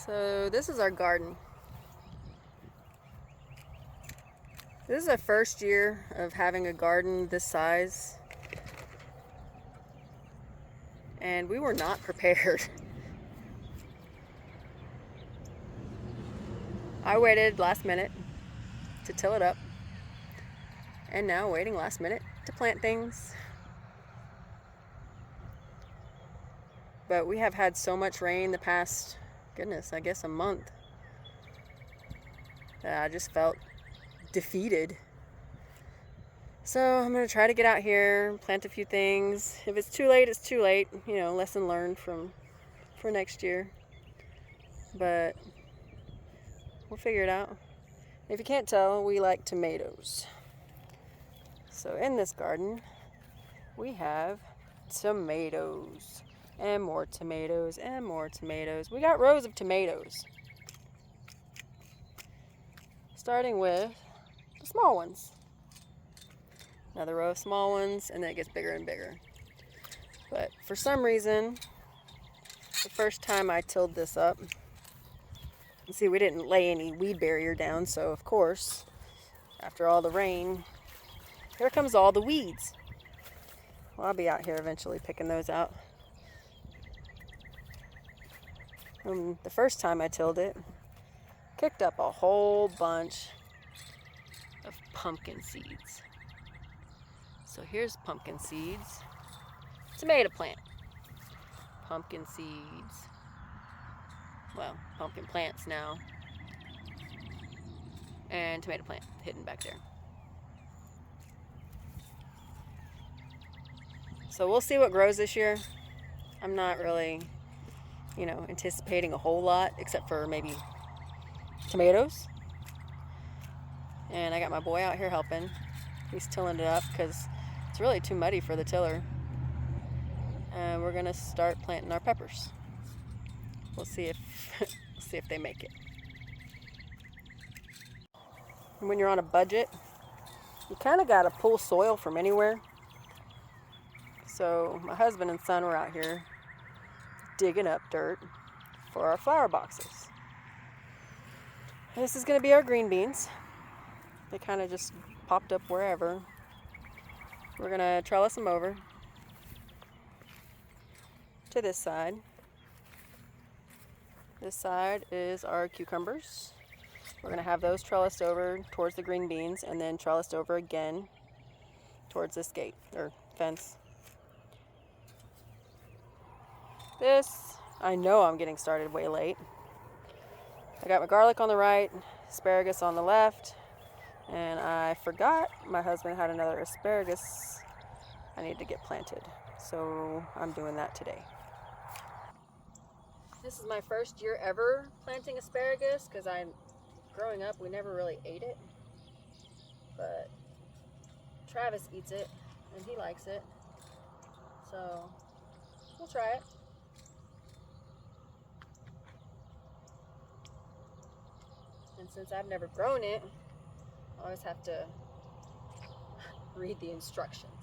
So this is our garden. This is our first year of having a garden this size, and we were not prepared. I waited last minute to till it up, and now waiting last minute to plant things. But we have had so much rain the past, goodness, I guess a month, that I just felt defeated. So I'm going to try to get out here, plant a few things. If it's too late, it's too late. You know, lesson learned for next year. But we'll figure it out. If you can't tell, we like tomatoes. So in this garden, we have tomatoes. And more tomatoes, and more tomatoes. We got rows of tomatoes. Starting with the small ones. Another row of small ones, and then it gets bigger and bigger. But for some reason, the first time I tilled this up, you see we didn't lay any weed barrier down, so of course, after all the rain, here comes all the weeds. Well, I'll be out here eventually picking those out. The first time I tilled it, kicked up a whole bunch of pumpkin seeds. So here's pumpkin seeds, tomato plant, pumpkin seeds, well, pumpkin plants now, and tomato plant hidden back there. So we'll see what grows this year. I'm not really, anticipating a whole lot, except for maybe tomatoes. And I got my boy out here helping. He's tilling it up because it's really too muddy for the tiller. And we're gonna start planting our peppers. We'll see if they make it. And when you're on a budget, you kind of gotta pull soil from anywhere. So my husband and son were out here digging up dirt for our flower boxes. And this is gonna be our green beans. They kind of just popped up wherever. We're gonna trellis them over to this side. This side is our cucumbers. We're gonna have those trellised over towards the green beans and then trellised over again towards this gate or fence. This, I know I'm getting started way late. I got my garlic on the right, asparagus on the left, and I forgot my husband had another asparagus I need to get planted. So I'm doing that today. This is my first year ever planting asparagus because growing up, we never really ate it. But Travis eats it and he likes it. So we'll try it. And since I've never grown it, I always have to read the instructions.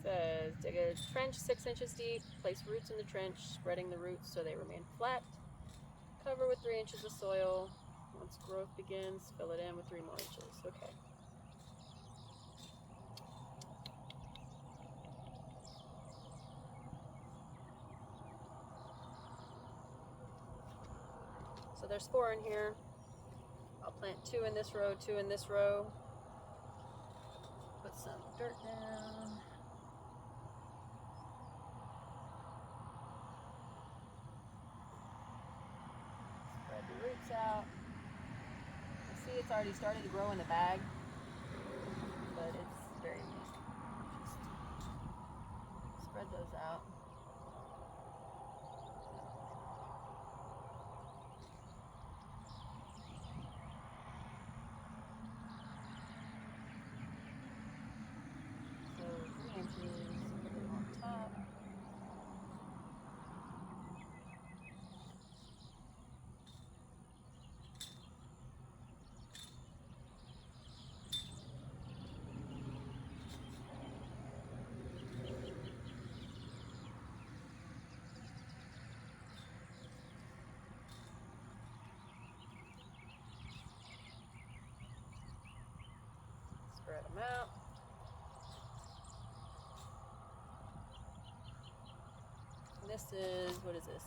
Says dig a trench 6 inches deep, place roots in the trench, spreading the roots so they remain flat. Cover with 3 inches of soil. Once growth begins, fill it in with 3 more inches. Okay. So there's 4 in here. I'll plant 2 in this row, 2 in this row. Put some dirt down. Spread the roots out. You see it's already started to grow in the bag, but it's very weak. Just spread those out. them out. This is, what is this?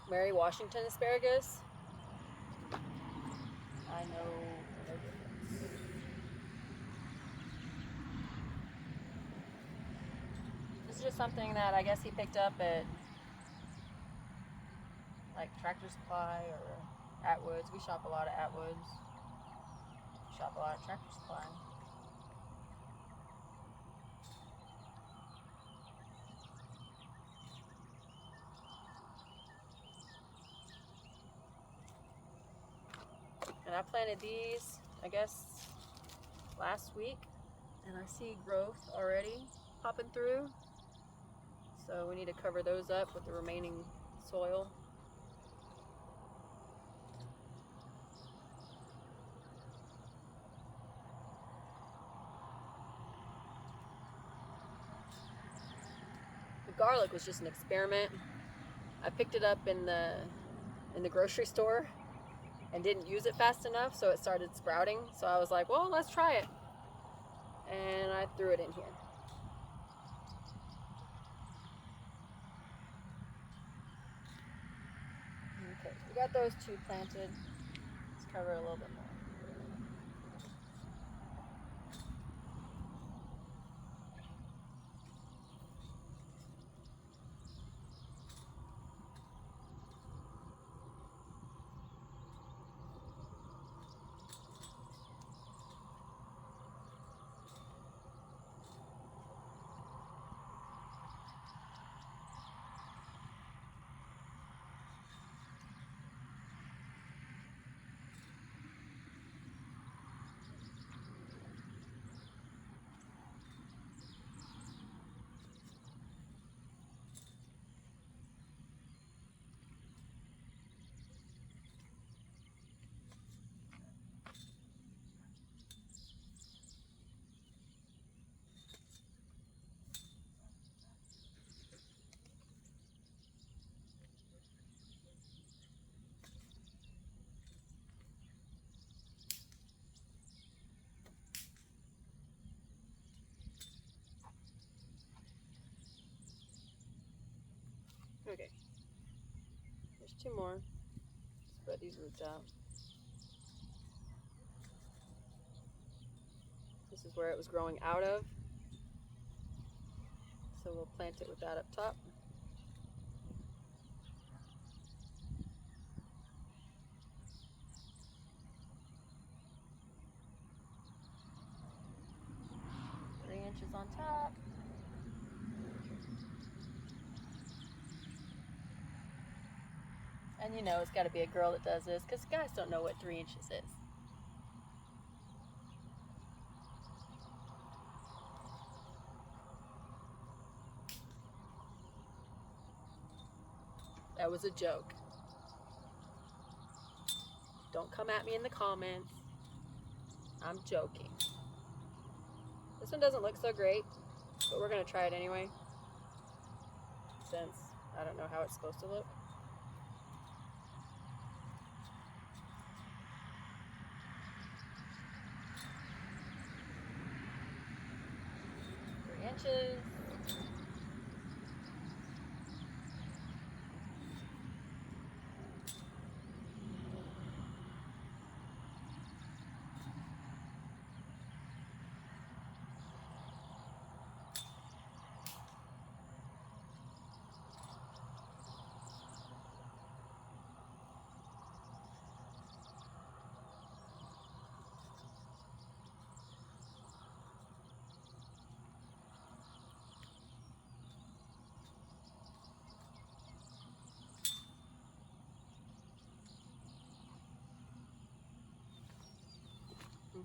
Mary Washington asparagus. I know no difference. This is just something that I guess he picked up at like Tractor Supply or Atwoods. We shop a lot at Atwoods. We shop a lot at Tractor Supply. And I planted these, I guess, last week, and I see growth already popping through. So we need to cover those up with the remaining soil. The garlic was just an experiment. I picked it up in the grocery store and didn't use it fast enough, so it started sprouting. So I was like, well, let's try it. And I threw it in here. Okay, we got those two planted. Let's cover a little bit more. Okay, there's two more. Spread these roots out. This is where it was growing out of. So we'll plant it with that up top. Inches on top. And you know it's got to be a girl that does this because guys don't know what 3 inches is. That was a joke. Don't come at me in the comments. I'm joking. This one doesn't look so great, but we're going to try it anyway, since I don't know how it's supposed to look. Inches.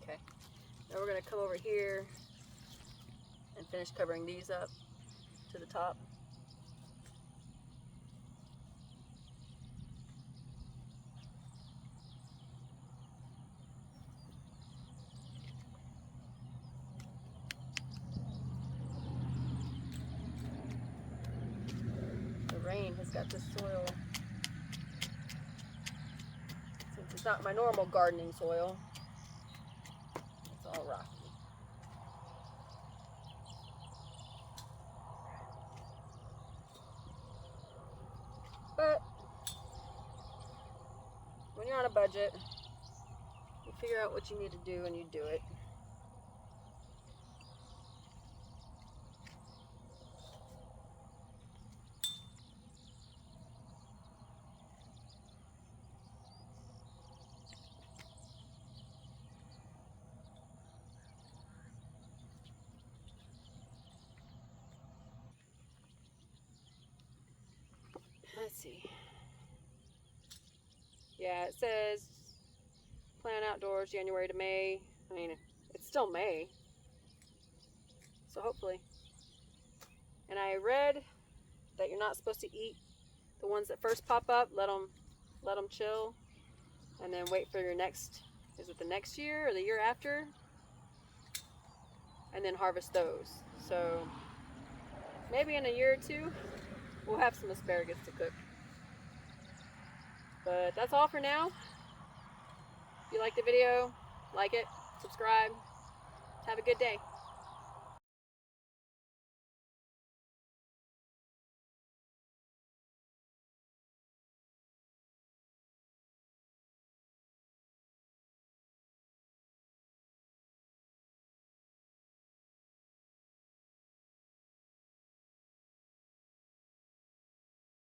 Okay, now we're going to come over here and finish covering these up to the top. The rain has got this soil, since it's not my normal gardening soil, it's all rocky. But when you're on a budget, you figure out what you need to do and you do it. Let's see. Yeah, it says plant outdoors January to May. I mean, it's still May. So hopefully. And I read that you're not supposed to eat the ones that first pop up. Let them chill. And then wait for your next, is it the next year or the year after? And then harvest those. So maybe in a year or two, we'll have some asparagus to cook. But that's all for now. If you like the video, like it, subscribe. Have a good day.